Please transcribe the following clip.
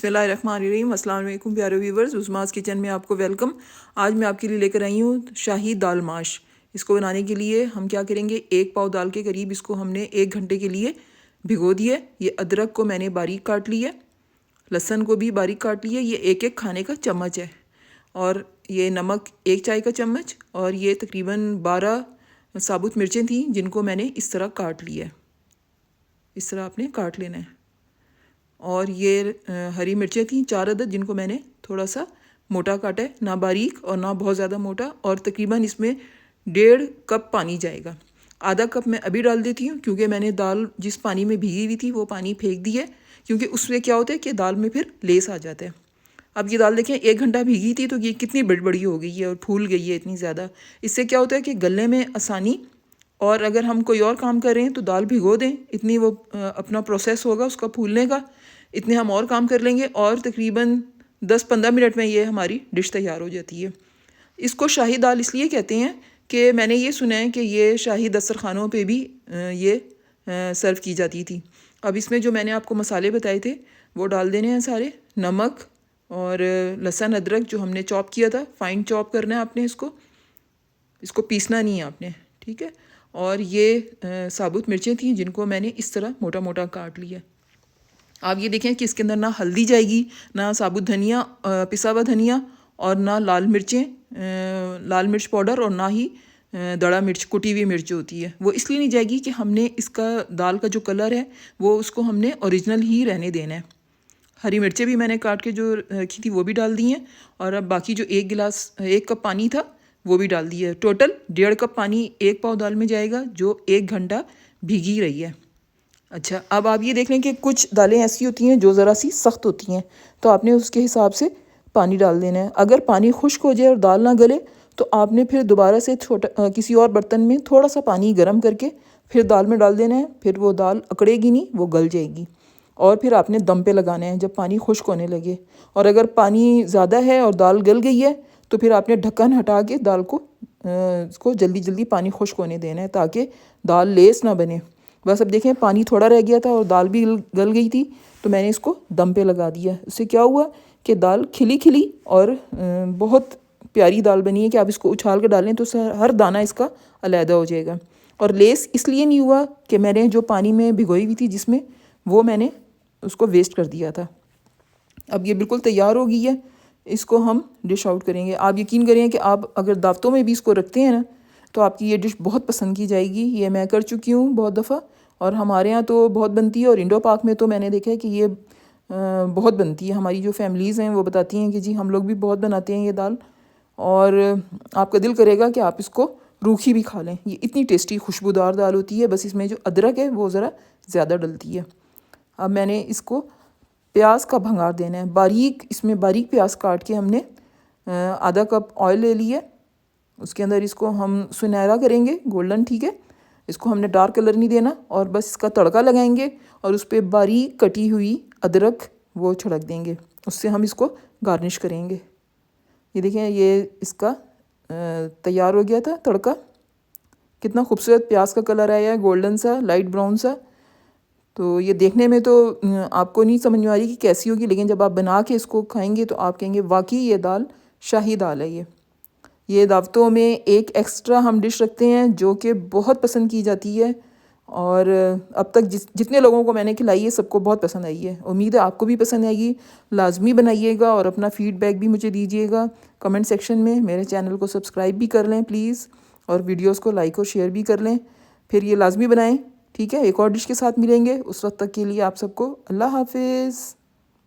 बिस्मिल्लाहिर्रहमानिर्रहीम। अस्सलाम वालेकुम प्यारे व्यूवर्स, उस्मास किचन में आपको वेलकम। आज मैं आपके लिए लेकर आई हूँ शाही दाल माश। इसको बनाने के लिए हम क्या करेंगे, 1 पाव दाल के करीब इसको हमने 1 घंटे के लिए भिगो दिए। ये अदरक को मैंने बारीक काट लिया, लहसुन को भी बारीक काट लिया। ये एक एक खाने का चम्मच है। और ये नमक 1 चाय का चम्मच, और ये तकरीबन 12 साबुत मिर्चें थी जिनको मैंने इस तरह काट लिया। इस तरह आपने काट लेना है। और ये हरी मिर्चें थी 4 अदद जिनको मैंने थोड़ा सा मोटा काटा है, ना बारीक और ना बहुत ज़्यादा मोटा। और तकरीबन इसमें 1.5 कप पानी जाएगा। आधा कप मैं अभी डाल देती हूँ क्योंकि मैंने दाल जिस पानी में भीगी हुई थी वो पानी फेंक दी है, क्योंकि उसमें क्या होता है कि दाल में फिर लेस आ जाता है। अब ये दाल देखें 1 घंटा भीगी थी तो ये कितनी बड़ी बड़ी हो गई है और फूल गई है इतनी ज़्यादा। इससे क्या होता है कि गलने में आसानी, और अगर हम कोई और काम कर रहे हैं तो दाल भिगो दें, इतनी वो अपना प्रोसेस होगा उसका फूलने का, इतने हम और काम कर लेंगे और तकरीबन 10-15 मिनट में ये हमारी डिश तैयार हो जाती है। इसको शाही दाल इसलिए कहते हैं कि मैंने ये सुना है कि ये शाही दस्तरखानों पे भी ये सर्व की जाती थी। अब इसमें जो मैंने आपको मसाले बताए थे वो डाल देने हैं सारे। नमक और लहसुन अदरक जो हमने चॉप किया था, फाइन चॉप करना है आपने इसको पीसना नहीं है आपने, ठीक है। और ये साबुत मिर्चें थी जिनको मैंने इस तरह मोटा मोटा काट लिया। आप ये देखें कि इसके अंदर ना हल्दी जाएगी, ना साबुत धनिया पिसा हुआ धनिया, और ना लाल लाल मिर्च पाउडर, और ना ही दड़ा मिर्च, कुटी हुई मिर्च जो होती है वो इसलिए नहीं जाएगी कि हमने इसका दाल का जो कलर है वो उसको हमने ओरिजिनल ही रहने देना है। हरी मिर्चें भी मैंने काट के जो रखी थी वो भी डाल दी हैं। और अब बाकी जो 1 कप पानी था वो भी डाल दिया है। टोटल 1.5 कप पानी 1 पाव दाल में जाएगा जो 1 घंटा भीगी रही है। अच्छा, अब आप ये देख लें कि कुछ दालें ऐसी होती हैं जो ज़रा सी सख्त होती हैं, तो आपने उसके हिसाब से पानी डाल देना है। अगर पानी खुश्क हो जाए और दाल ना गले तो आपने फिर दोबारा से किसी और बर्तन में थोड़ा सा पानी गर्म करके फिर दाल में डाल देना है। फिर वो दाल अकड़ेगी नहीं, वो गल जाएगी। और फिर आपने दम पे लगाना है जब पानी खुश्क होने लगे। और अगर पानी ज़्यादा है और दाल गल गई है तो फिर आपने ढक्कन हटा के दाल को इसको जल्दी जल्दी पानी खुश्क होने देना है ताकि दाल लेस ना बने। बस अब देखें पानी थोड़ा रह गया था और दाल भी गल गई थी, तो मैंने इसको दम पे लगा दिया। इससे क्या हुआ कि दाल खिली खिली और बहुत प्यारी दाल बनी है कि आप इसको उछाल कर डालें तो हर दाना इसका अलहदा हो जाएगा। और लेस इसलिए नहीं हुआ कि मैंने जो पानी में भिगोई हुई थी जिसमें, वो मैंने उसको वेस्ट कर दिया था। अब ये बिल्कुल तैयार हो गई है, इसको हम डिश आउट करेंगे। आप यकीन करें कि आप अगर दावतों में भी इसको रखते हैं ना तो आपकी ये डिश बहुत पसंद की जाएगी। ये मैं कर चुकी हूँ बहुत दफ़ा, और हमारे यहाँ तो बहुत बनती है। और इंडो पाक में तो मैंने देखा है कि ये बहुत बनती है। हमारी जो फैमिलीज़ हैं वो बताती हैं कि जी हम लोग भी बहुत बनाते हैं ये दाल, और आपका दिल करेगा कि आप इसको रूखी भी खा लें। ये इतनी टेस्टी खुशबूदार दाल होती है, बस इसमें जो अदरक है वो ज़रा ज़्यादा डलती है। अब मैंने इसको प्याज का भंगार देना है बारीक, इसमें बारीक प्याज काट के हमने आधा कप ऑयल ले लिया। उसके अंदर इसको हम सुनहरा करेंगे, गोल्डन, ठीक है। इसको हमने डार्क कलर नहीं देना, और बस इसका तड़का लगाएंगे और उस पर बारीक कटी हुई अदरक वो छिड़क देंगे। उससे हम इसको गार्निश करेंगे। ये देखें, ये इसका तैयार हो गया था तड़का। कितना खूबसूरत प्याज का कलर आया है, गोल्डन सा, लाइट ब्राउन सा। तो ये देखने में तो आपको नहीं समझ में आ रही कि कैसी होगी, लेकिन जब आप बना के इसको खाएंगे तो आप कहेंगे वाकई ये दाल शाही दाल है। ये दावतों में एक एक्स्ट्रा हम डिश रखते हैं जो कि बहुत पसंद की जाती है, और अब तक जितने लोगों को मैंने खिलाई है सबको बहुत पसंद आई है। उम्मीद है आपको भी पसंद आएगी। लाजमी बनाइएगा और अपना फ़ीडबैक भी मुझे दीजिएगा कमेंट सेक्शन में। मेरे चैनल को सब्सक्राइब भी कर लें प्लीज़, और वीडियोस को लाइक और शेयर भी कर लें। फिर ये लाजमी बनाएं, ठीक है। एक और डिश के साथ मिलेंगे, उस वक्त तक के लिए आप सबको अल्लाह हाफिज़।